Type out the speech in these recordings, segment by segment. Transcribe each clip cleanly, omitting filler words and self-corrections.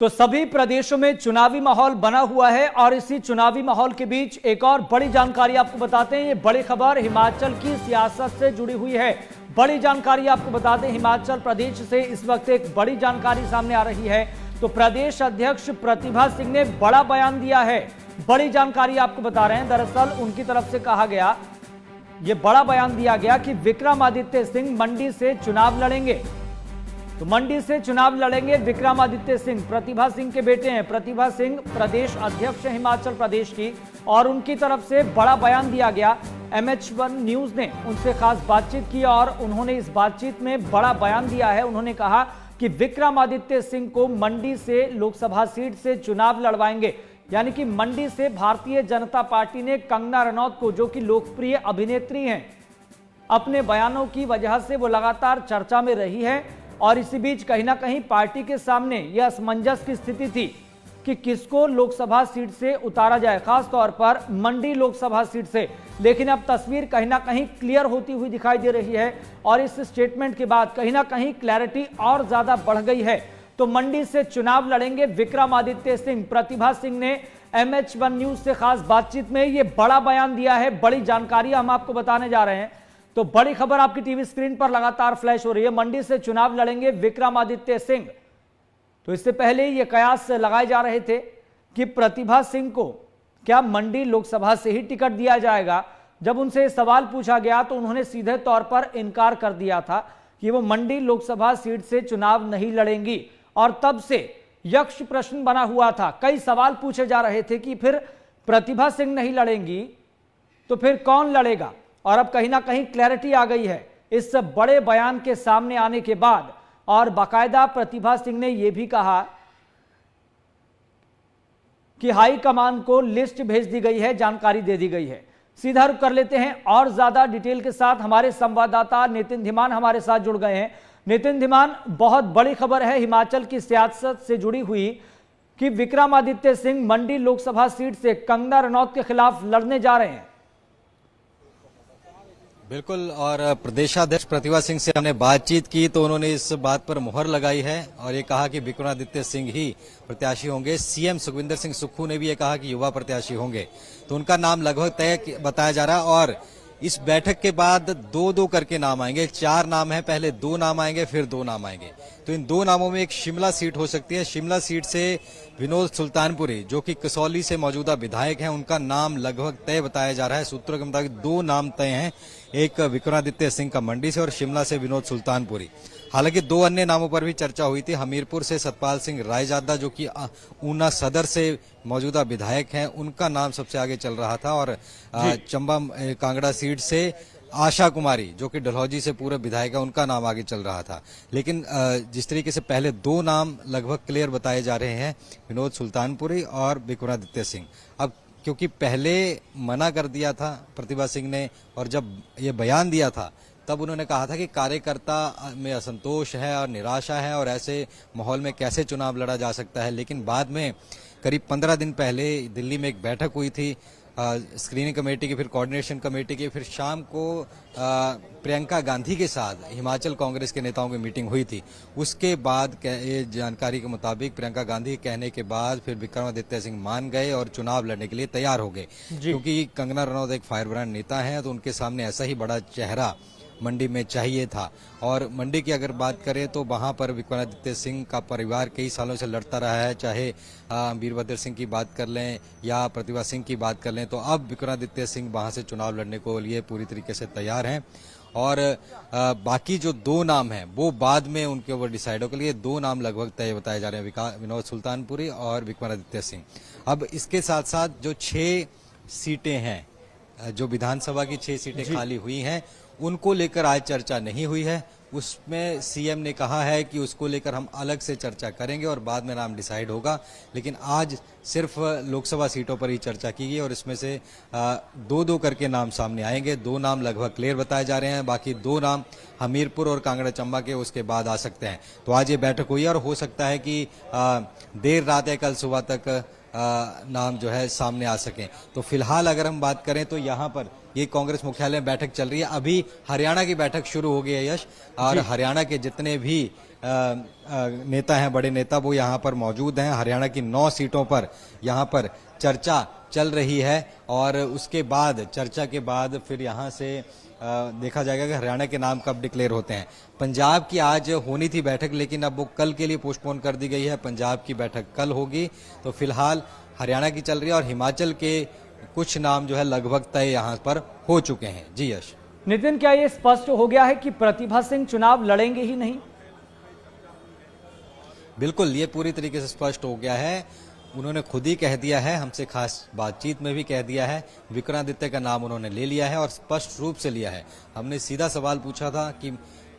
तो सभी प्रदेशों में चुनावी माहौल बना हुआ है और इसी चुनावी माहौल के बीच एक और बड़ी जानकारी आपको बताते हैं। ये बड़ी खबर हिमाचल की सियासत से जुड़ी हुई है। बड़ी जानकारी आपको बताते हैं, हिमाचल प्रदेश से इस वक्त एक बड़ी जानकारी सामने आ रही है। तो प्रदेश अध्यक्ष प्रतिभा सिंह ने बड़ा बयान दिया है। बड़ी जानकारी आपको बता रहे हैं। दरअसल उनकी तरफ से कहा गया, ये बड़ा बयान दिया गया कि विक्रमादित्य सिंह मंडी से चुनाव लड़ेंगे। तो मंडी से चुनाव लड़ेंगे विक्रमादित्य सिंह, प्रतिभा सिंह के बेटे हैं। प्रतिभा सिंह प्रदेश अध्यक्ष है हिमाचल प्रदेश की, और उनकी तरफ से बड़ा बयान दिया गया। MH1 न्यूज ने उनसे खास बातचीत की और उन्होंने इस बातचीत में बड़ा बयान दिया है। उन्होंने कहा कि विक्रमादित्य सिंह को मंडी से लोकसभा सीट से चुनाव लड़वाएंगे। यानी कि मंडी से भारतीय जनता पार्टी ने कंगना रनौत को, जो कि लोकप्रिय अभिनेत्री हैं, अपने बयानों की वजह से वो लगातार चर्चा में रही है। और इसी बीच कहीं ना कहीं पार्टी के सामने यह असमंजस की स्थिति थी कि किसको लोकसभा सीट से उतारा जाए, खास तौर पर मंडी लोकसभा सीट से। लेकिन अब तस्वीर कहीं ना कहीं क्लियर होती हुई दिखाई दे रही है और इस स्टेटमेंट के बाद कहीं ना कहीं क्लैरिटी और ज्यादा बढ़ गई है। तो मंडी से चुनाव लड़ेंगे विक्रमादित्य सिंह। प्रतिभा सिंह ने MH1 न्यूज से खास बातचीत में यह बड़ा बयान दिया है। बड़ी जानकारी हम आपको बताने जा रहे हैं। तो बड़ी खबर आपकी टीवी स्क्रीन पर लगातार फ्लैश हो रही है। मंडी से चुनाव लड़ेंगे विक्रमादित्य सिंह। तो इससे पहले ये कयास लगाए जा रहे थे कि प्रतिभा सिंह को क्या मंडी लोकसभा से ही टिकट दिया जाएगा। जब उनसे सवाल पूछा गया तो उन्होंने सीधे तौर पर इनकार कर दिया था कि वो मंडी लोकसभा सीट से चुनाव नहीं लड़ेंगी। और तब से यक्ष प्रश्न बना हुआ था। कई सवाल पूछे जा रहे थे कि फिर प्रतिभा सिंह नहीं लड़ेंगी तो फिर कौन लड़ेगा। और अब कहीं ना कहीं क्लैरिटी आ गई है इस बड़े बयान के सामने आने के बाद। और बाकायदा प्रतिभा सिंह ने यह भी कहा कि हाईकमान को लिस्ट भेज दी गई है, जानकारी दे दी गई है। सीधा रुख कर लेते हैं और ज्यादा डिटेल के साथ हमारे संवाददाता नितिन धीमान हमारे साथ जुड़ गए हैं। नितिन धीमान, बहुत बड़ी खबर है हिमाचल की सियासत से जुड़ी हुई कि विक्रमादित्य सिंह मंडी लोकसभा सीट से कंगना रनौत के खिलाफ लड़ने जा रहे हैं। बिल्कुल, और प्रदेशाध्यक्ष प्रतिभा सिंह से हमने बातचीत की तो उन्होंने इस बात पर मुहर लगाई है और ये कहा कि विक्रमादित्य सिंह ही प्रत्याशी होंगे। सीएम सुखविंदर सिंह सुक्खू ने भी ये कहा कि युवा प्रत्याशी होंगे, तो उनका नाम लगभग तय बताया जा रहा है। और इस बैठक के बाद दो दो करके नाम आएंगे। 4 नाम है, पहले 2 नाम आएंगे, फिर 2 नाम आएंगे। तो इन 2 नामों में एक शिमला सीट हो सकती है। शिमला सीट से विनोद सुल्तानपुरी, जो कि कसौली से मौजूदा विधायक हैं, उनका नाम लगभग तय बताया जा रहा है। सूत्रों के मुताबिक 2 नाम तय हैं, एक विक्रमादित्य सिंह का मंडी से और शिमला से विनोद सुल्तानपुरी। हालांकि 2 अन्य नामों पर भी चर्चा हुई थी। हमीरपुर से सतपाल सिंह रायजादा, जो कि ऊना सदर से मौजूदा विधायक हैं, उनका नाम सबसे आगे चल रहा था। और चंबा कांगड़ा सीट से आशा कुमारी, जो कि डलहौजी से पूर्व विधायक है, उनका नाम आगे चल रहा था। लेकिन जिस तरीके से पहले 2 नाम लगभग क्लियर बताए जा रहे हैं, विनोद सुल्तानपुरी और विक्रमादित्य सिंह। अब क्योंकि पहले मना कर दिया था प्रतिभा सिंह ने, और जब ये बयान दिया था तब उन्होंने कहा था कि कार्यकर्ता में असंतोष है और निराशा है और ऐसे माहौल में कैसे चुनाव लड़ा जा सकता है। लेकिन बाद में करीब 15 दिन पहले दिल्ली में एक बैठक हुई थी स्क्रीनिंग कमेटी की, फिर कोऑर्डिनेशन कमेटी की, फिर शाम को प्रियंका गांधी के साथ हिमाचल कांग्रेस के नेताओं की मीटिंग हुई थी। उसके बाद ये जानकारी के मुताबिक प्रियंका गांधी के कहने के बाद फिर विक्रमादित्य सिंह मान गए और चुनाव लड़ने के लिए तैयार हो गए। क्योंकि कंगना रनौत एक फायर ब्रांड नेता हैं, तो उनके सामने ऐसा ही बड़ा चेहरा मंडी में चाहिए था। और मंडी की अगर बात करें तो वहां पर विक्रमादित्य सिंह का परिवार कई सालों से लड़ता रहा है, चाहे वीरभद्र सिंह की बात कर लें या प्रतिभा सिंह की बात कर लें। तो अब विक्रमादित्य सिंह वहां से चुनाव लड़ने को लिए पूरी तरीके से तैयार हैं। और बाकी जो 2 नाम हैं वो बाद में उनके ऊपर डिसाइड होकर लिए 2 नाम लगभग तय बताए जा रहे हैं, विनोद सुल्तानपुरी और विक्रमादित्य सिंह। अब इसके साथ साथ जो 6 सीटें हैं, जो विधानसभा की 6 सीटें खाली हुई हैं, उनको लेकर आज चर्चा नहीं हुई है। उसमें सीएम ने कहा है कि उसको लेकर हम अलग से चर्चा करेंगे और बाद में नाम डिसाइड होगा। लेकिन आज सिर्फ लोकसभा सीटों पर ही चर्चा की गई और इसमें से 2-2 करके नाम सामने आएंगे। 2 नाम लगभग क्लियर बताए जा रहे हैं, बाकी 2 नाम हमीरपुर और कांगड़ा चंबा के उसके बाद आ सकते हैं। तो आज ये बैठक हुई और हो सकता है कि देर रात या कल सुबह तक नाम जो है सामने आ सके। तो फिलहाल अगर हम बात करें तो यहाँ पर ये कांग्रेस मुख्यालय में बैठक चल रही है। अभी हरियाणा की बैठक शुरू हो गई है यश, और हरियाणा के जितने भी नेता हैं, बड़े नेता, वो यहाँ पर मौजूद हैं। हरियाणा की 9 सीटों पर यहाँ पर चर्चा चल रही है और उसके बाद चर्चा के बाद फिर यहाँ से देखा जाएगा कि हरियाणा के नाम कब डिक्लेयर होते हैं। पंजाब की आज होनी थी बैठक, लेकिन अब वो कल के लिए पोस्टपोन कर दी गई है। पंजाब की बैठक कल होगी। तो फिलहाल हरियाणा की चल रही है और हिमाचल के कुछ नाम जो है लगभग तय यहाँ पर हो चुके हैं। जी यश। नितिन, क्या ये स्पष्ट हो गया है कि प्रतिभा सिंह चुनाव लड़ेंगे ही नहीं? बिल्कुल, ये पूरी तरीके से स्पष्ट हो गया है। उन्होंने खुद ही कह दिया है, हमसे खास बातचीत में भी कह दिया है। विक्रमादित्य का नाम उन्होंने ले लिया है और स्पष्ट रूप से लिया है। हमने सीधा सवाल पूछा था कि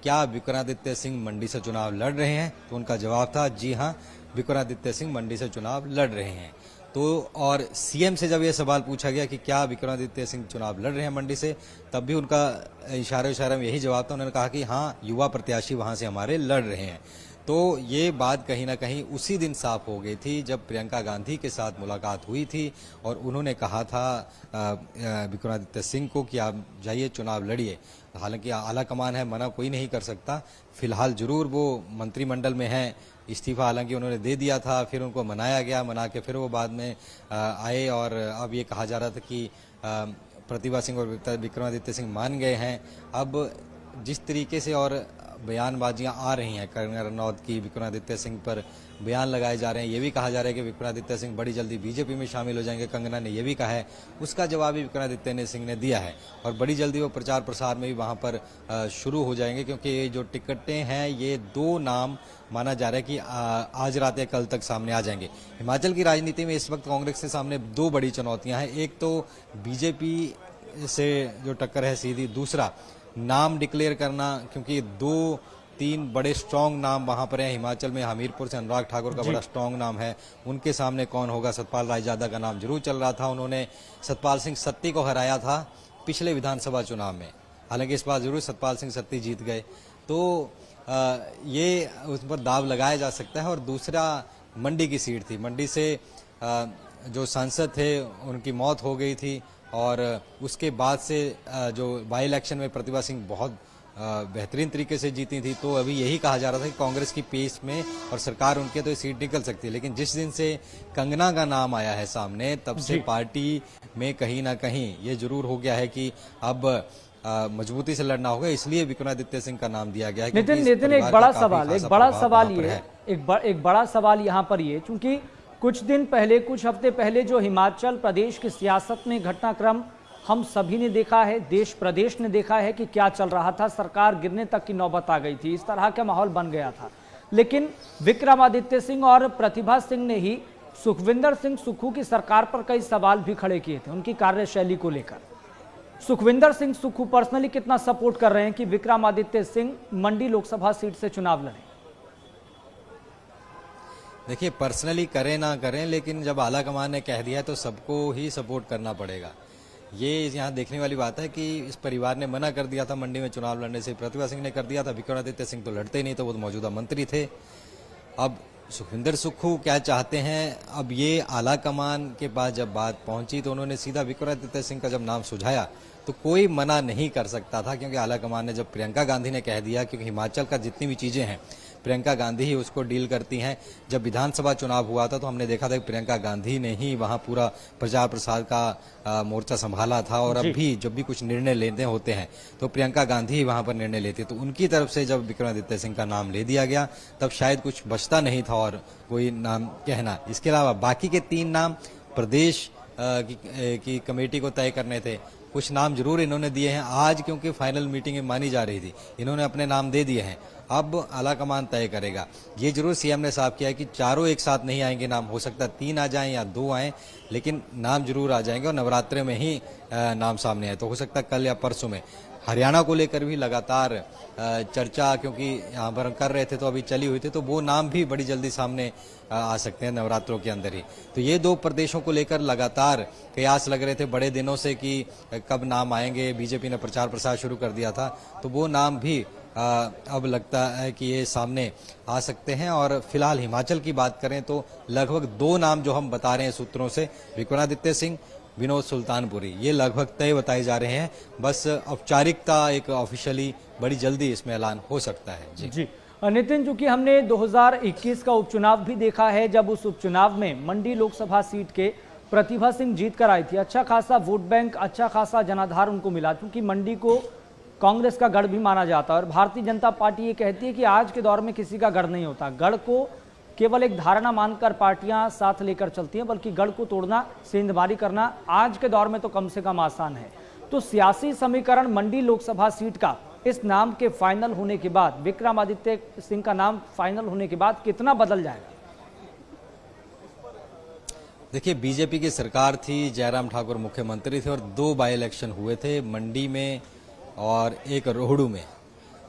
क्या विक्रमादित्य सिंह मंडी से चुनाव लड़ रहे हैं, तो उनका जवाब था जी हां, विक्रमादित्य सिंह मंडी से चुनाव लड़ रहे हैं। तो और सीएम से जब यह सवाल पूछा गया कि क्या विक्रमादित्य सिंह चुनाव लड़ रहे हैं मंडी से, तब भी उनका इशारे में यही जवाब था। उन्होंने कहा कि हाँ, युवा प्रत्याशी वहां से हमारे लड़ रहे हैं। तो ये बात कहीं ना कहीं उसी दिन साफ हो गई थी जब प्रियंका गांधी के साथ मुलाकात हुई थी और उन्होंने कहा था विक्रमादित्य सिंह को कि आप जाइए, चुनाव लड़िए। हालांकि आला कमान है, मना कोई नहीं कर सकता। फिलहाल जरूर वो मंत्रिमंडल में हैं, इस्तीफा हालांकि उन्होंने दे दिया था, फिर उनको मनाया गया, मना के फिर वो बाद में आए और अब ये कहा जा रहा था कि प्रतिभा सिंह और विक्रमादित्य सिंह मान गए हैं। अब जिस तरीके से और बयानबाजियां आ रही हैं कंगना रनौत की, विक्रमादित्य सिंह पर बयान लगाए जा रहे हैं, ये भी कहा जा रहा है कि विक्रमादित्य सिंह बड़ी जल्दी बीजेपी में शामिल हो जाएंगे, कंगना ने ये भी कहा है। उसका जवाब भी विक्रमादित्य सिंह ने दिया है और बड़ी जल्दी वो प्रचार प्रसार में भी वहां पर शुरू हो जाएंगे, क्योंकि ये जो टिकटें हैं ये 2 नाम माना जा रहा है कि आज रात या कल तक सामने आ जाएंगे। हिमाचल की राजनीति में इस वक्त कांग्रेस के सामने 2 बड़ी चुनौतियां हैं। एक तो बीजेपी से जो टक्कर है सीधी, दूसरा नाम डिक्लेयर करना, क्योंकि 2-3 बड़े स्ट्रांग नाम वहां पर हैं। हिमाचल में हमीरपुर से अनुराग ठाकुर का बड़ा स्ट्रांग नाम है, उनके सामने कौन होगा। सतपाल रायजादा का नाम जरूर चल रहा था, उन्होंने सतपाल सिंह सत्ती को हराया था पिछले विधानसभा चुनाव में, हालांकि इस बार जरूर सतपाल सिंह सत्ती जीत गए। तो ये उस पर दाव लगाया जा सकता है। और दूसरा मंडी की सीट थी, मंडी से जो सांसद थे उनकी मौत हो गई थी और उसके बाद से जो बाई इलेक्शन में प्रतिभा सिंह बहुत बेहतरीन तरीके से जीती थी। तो अभी यही कहा जा रहा था कि कांग्रेस की पेस में और सरकार उनके तो ये सीट निकल सकती है, लेकिन जिस दिन से कंगना का नाम आया है सामने, तब से पार्टी में कहीं ना कहीं ये जरूर हो गया है कि अब मजबूती से लड़ना होगा, इसलिए विक्रमादित्य सिंह का नाम दिया गया है। नितिन, एक बड़ा सवाल यहाँ पर ये, चूंकि कुछ दिन पहले, कुछ हफ्ते पहले जो हिमाचल प्रदेश की सियासत में घटनाक्रम हम सभी ने देखा है, देश प्रदेश ने देखा है कि क्या चल रहा था, सरकार गिरने तक की नौबत आ गई थी, इस तरह का माहौल बन गया था। लेकिन विक्रमादित्य सिंह और प्रतिभा सिंह ने ही सुखविंदर सिंह सुक्खू की सरकार पर कई सवाल भी खड़े किए थे उनकी कार्यशैली को लेकर। सुखविंदर सिंह सुक्खू पर्सनली कितना सपोर्ट कर रहे हैं कि विक्रमादित्य सिंह मंडी लोकसभा सीट से चुनाव लड़े? देखिए, पर्सनली करें ना करें, लेकिन जब आला कमान ने कह दिया तो सबको ही सपोर्ट करना पड़ेगा। ये यहाँ देखने वाली बात है कि इस परिवार ने मना कर दिया था मंडी में चुनाव लड़ने से, प्रतिभा सिंह ने कर दिया था, विक्रमादित्य सिंह तो लड़ते ही नहीं, तो वो तो मौजूदा मंत्री थे। अब सुखविंदर सुक्खू क्या चाहते हैं, अब ये आला कमान के पास जब बात पहुंची तो उन्होंने सीधा विक्रमादित्य सिंह का जब नाम सुझाया तो कोई मना नहीं कर सकता था, क्योंकि आला कमान ने जब प्रियंका गांधी ने कह दिया, क्योंकि हिमाचल का जितनी भी चीजें हैं प्रियंका गांधी ही उसको डील करती हैं। जब विधानसभा चुनाव हुआ था तो हमने देखा था कि प्रियंका गांधी ने ही वहां पूरा प्रचार प्रसार का मोर्चा संभाला था, और अब भी जब भी कुछ निर्णय लेने होते हैं तो प्रियंका गांधी ही वहां पर निर्णय लेती है। तो उनकी तरफ से जब विक्रमादित्य सिंह का नाम ले दिया गया तब शायद कुछ बचता नहीं था और कोई नाम कहना। इसके अलावा बाकी के 3 नाम प्रदेश की कमेटी को तय करने थे, कुछ नाम जरूर इन्होंने दिए हैं। आज क्योंकि फाइनल मीटिंग में मानी जा रही थी, इन्होंने अपने नाम दे दिए हैं, अब आला कमान तय करेगा। ये जरूर सीएम ने साफ किया है कि चारों एक साथ नहीं आएंगे नाम, हो सकता है 3 आ जाएं या 2 आएं, लेकिन नाम जरूर आ जाएंगे और नवरात्रे में ही नाम सामने आए, तो हो सकता है कल या परसों में। हरियाणा को लेकर भी लगातार चर्चा, क्योंकि यहाँ पर कर रहे थे तो अभी चली हुई थी, तो वो नाम भी बड़ी जल्दी सामने आ सकते हैं नवरात्रों के अंदर ही। तो ये 2 प्रदेशों को लेकर लगातार कयास लग रहे थे बड़े दिनों से कि कब नाम आएंगे। बीजेपी ने प्रचार प्रसार शुरू कर दिया था, तो वो नाम भी अब लगता है कि ये सामने आ सकते हैं। और फिलहाल हिमाचल की बात करें तो लगभग 2 नाम जो हम बता रहे हैं सूत्रों से, विक्रमादित्य सिंह, विनोद सुल्तानपुरी, ये लगभग तय बताए जा रहे हैं। बस औपचारिकता एक ऑफिशियली बड़ी जल्दी इसमें ऐलान हो सकता है। जी। नितिन, चूंकि हमने 2021 का उपचुनाव भी देखा है, जब उस उपचुनाव में मंडी लोकसभा सीट के प्रतिभा सिंह जीत कर आई थी, अच्छा खासा वोट बैंक, अच्छा खासा जनाधार उनको मिला, क्योंकि मंडी को कांग्रेस का गढ़ भी माना जाता है। और भारतीय जनता पार्टी ये कहती है कि आज के दौर में किसी का गढ़ नहीं होता, गढ़ को केवल एक धारणा मानकर पार्टियां साथ लेकर चलती हैं, बल्कि गढ़ को तोड़ना, सेंधमारी करना आज के दौर में तो कम से कम आसान है। तो सियासी समीकरण मंडी लोकसभा सीट का इस नाम के फाइनल होने के बाद, विक्रमादित्य सिंह का नाम फाइनल होने के बाद कितना बदल जाएगा? देखिए, बीजेपी की सरकार थी, जयराम ठाकुर मुख्यमंत्री थे और 2 बाई इलेक्शन हुए थे, मंडी में और एक रोहड़ू में।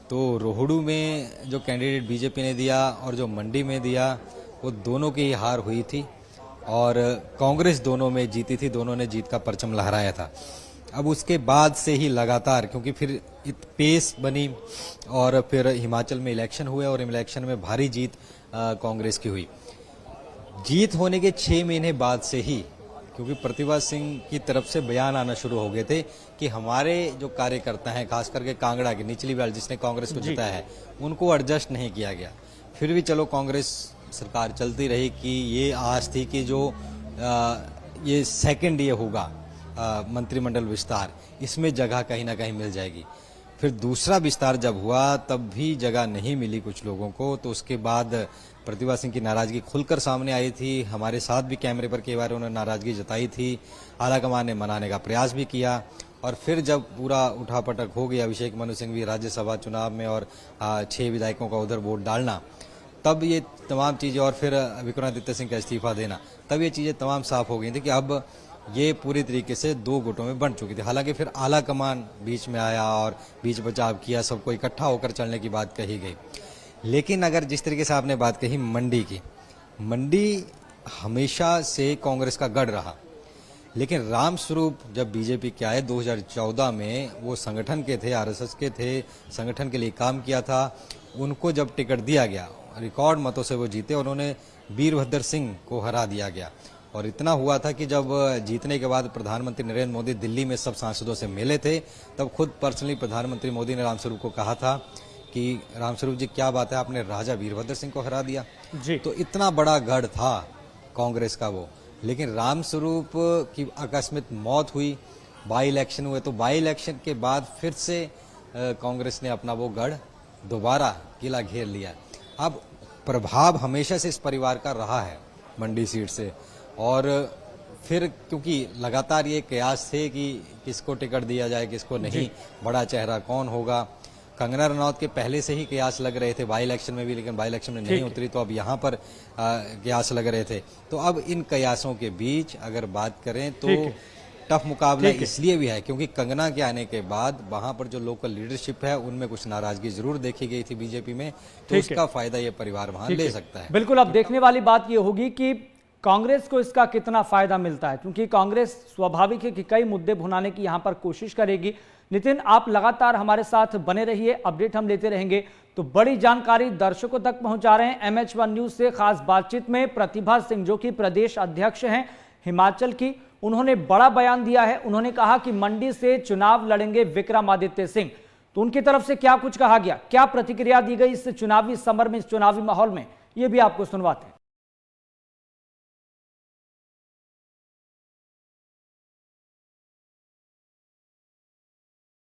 तो रोहड़ू में जो कैंडिडेट बीजेपी ने दिया और जो मंडी में दिया, वो दोनों की हार हुई थी और कांग्रेस दोनों में जीती थी, दोनों ने जीत का परचम लहराया था। अब उसके बाद से ही लगातार, क्योंकि फिर पेस बनी और फिर हिमाचल में इलेक्शन हुए और इलेक्शन में भारी जीत कांग्रेस की हुई। जीत होने के 6 महीने बाद से ही, क्योंकि प्रतिभा सिंह की तरफ से बयान आना शुरू हो गए थे कि हमारे जो कार्यकर्ता हैं, खास करके कांगड़ा की निचली बेल्ट जिसने कांग्रेस को जिताया है, उनको एडजस्ट नहीं किया गया। फिर भी चलो कांग्रेस सरकार चलती रही कि ये आस थी कि जो ये सेकंड ये होगा मंत्रिमंडल विस्तार, इसमें जगह कहीं ना कहीं मिल जाएगी। फिर दूसरा विस्तार जब हुआ तब भी जगह नहीं मिली कुछ लोगों को, तो उसके बाद प्रतिभा सिंह की नाराजगी खुलकर सामने आई थी। हमारे साथ भी कैमरे पर कई बार उन्होंने नाराजगी जताई थी, आलाकमान ने मनाने का प्रयास भी किया। और फिर जब पूरा उठापटक हो गया, अभिषेक मनु सिंह भी राज्यसभा चुनाव में और 6 विधायकों का उधर वोट डालना, तब ये तमाम चीजें, और फिर विक्रमादित्य सिंह का इस्तीफा देना, तब ये चीजें तमाम साफ हो गई थी कि अब ये पूरी तरीके से 2 गुटों में बंट चुकी थी। हालांकि फिर आला कमान बीच में आया और बीच बचाव किया, सबको इकट्ठा होकर चलने की बात कही गई। लेकिन अगर जिस तरीके से आपने बात कही मंडी की, मंडी हमेशा से कांग्रेस का गढ़ रहा, लेकिन रामस्वरूप जब बीजेपी के आए 2014 में, वो संगठन के थे, आरएसएस के थे, संगठन के लिए काम किया था। उनको जब टिकट दिया गया, रिकॉर्ड मतों से वो जीते, उन्होंने वीरभद्र सिंह को हरा दिया गया। और इतना हुआ था कि जब जीतने के बाद प्रधानमंत्री नरेंद्र मोदी दिल्ली में सब सांसदों से मिले थे, तब खुद पर्सनली प्रधानमंत्री मोदी ने रामस्वरूप को कहा था कि रामस्वरूप जी, क्या बात है, आपने राजा वीरभद्र सिंह को हरा दिया जी। तो इतना बड़ा गढ़ था कांग्रेस का वो। लेकिन रामस्वरूप की आकस्मिक मौत हुई, बाई इलेक्शन हुए, तो बाई इलेक्शन के बाद फिर से कांग्रेस ने अपना वो गढ़ दोबारा किला घेर लिया। अब प्रभाव हमेशा से इस परिवार का रहा है मंडी सीट से, और फिर क्योंकि लगातार ये कयास थे कि किसको टिकट दिया जाए, किसको नहीं, बड़ा चेहरा कौन होगा। कंगना रनौत के पहले से ही कयास लग रहे थे बाई इलेक्शन में भी, लेकिन बाई इलेक्शन में नहीं उतरी, तो अब यहाँ पर कयास लग रहे थे। तो अब इन कयासों के बीच अगर बात करें तो टफ मुकाबला इसलिए भी है क्योंकि कंगना के आने के बाद वहां पर जो लोकल लीडरशिप है उनमें कुछ नाराजगी जरूर देखी गई थी बीजेपी में, तो उसका फायदा ये परिवार वहां ले सकता है। बिल्कुल, अब देखने वाली बात ये होगी कि कांग्रेस को इसका कितना फायदा मिलता है, क्योंकि कांग्रेस स्वाभाविक है कि कई मुद्दे भुनाने की यहां पर कोशिश करेगी। नितिन, आप लगातार हमारे साथ बने रहिए, अपडेट हम लेते रहेंगे। तो बड़ी जानकारी दर्शकों तक पहुंचा रहे हैं MH1 न्यूज से खास बातचीत में प्रतिभा सिंह, जो कि प्रदेश अध्यक्ष हैं हिमाचल की। उन्होंने बड़ा बयान दिया है, उन्होंने कहा कि मंडी से चुनाव लड़ेंगे विक्रमादित्य सिंह। तो उनकी तरफ से क्या कुछ कहा गया, क्या प्रतिक्रिया दी गई इस चुनावी समर में, इस चुनावी माहौल में, ये भी आपको सुनवाते हैं।